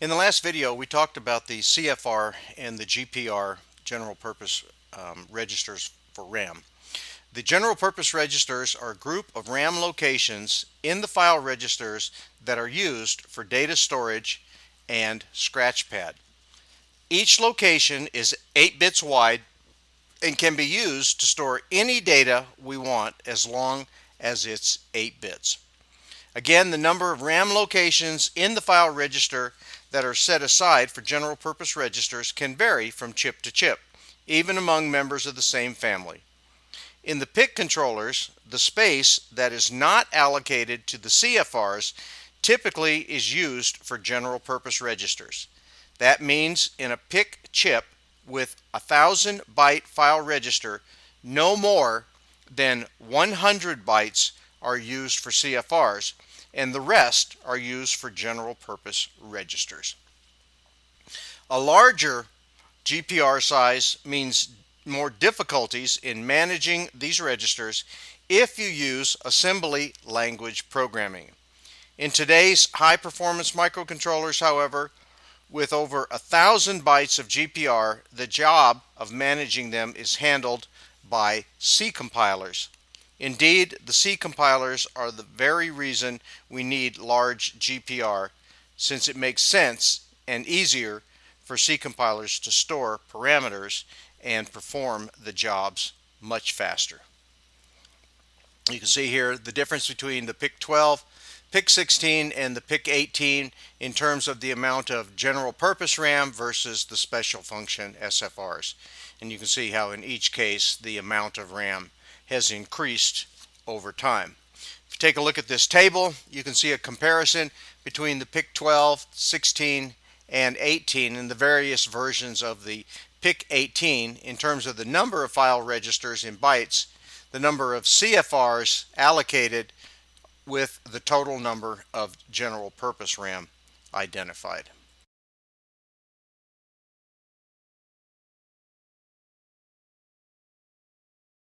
In the last video, we talked about the CFR and the GPR general purpose registers for RAM. The general purpose registers are a group of RAM locations in the file registers that are used for data storage and scratchpad. Each location is 8 bits wide and can be used to store any data we want as long as it's 8 bits. Again, the number of RAM locations in the file register that are set aside for general purpose registers can vary from chip to chip, even among members of the same family. In the PIC controllers, the space that is not allocated to the CFRs typically is used for general purpose registers. That means in a PIC chip with a 1000 byte file register, no more than 100 bytes are used for CFRs, and the rest are used for general purpose registers. A larger GPR size means more difficulties in managing these registers if you use assembly language programming. In today's high performance microcontrollers, however, with over 1,000 bytes of GPR, the job of managing them is handled by C compilers. Indeed, the C compilers are the very reason we need large GPR, since it makes sense and easier for C compilers to store parameters and perform the jobs much faster. You can see here the difference between the PIC-12, PIC-16, and the PIC-18 in terms of the amount of general purpose RAM versus the special function SFRs. And you can see how in each case the amount of RAM has increased over time. If you take a look at this table, you can see a comparison between the PIC-12, 16, and 18 and the various versions of the PIC-18 in terms of the number of file registers in bytes, the number of CFRs allocated, with the total number of general purpose RAM identified.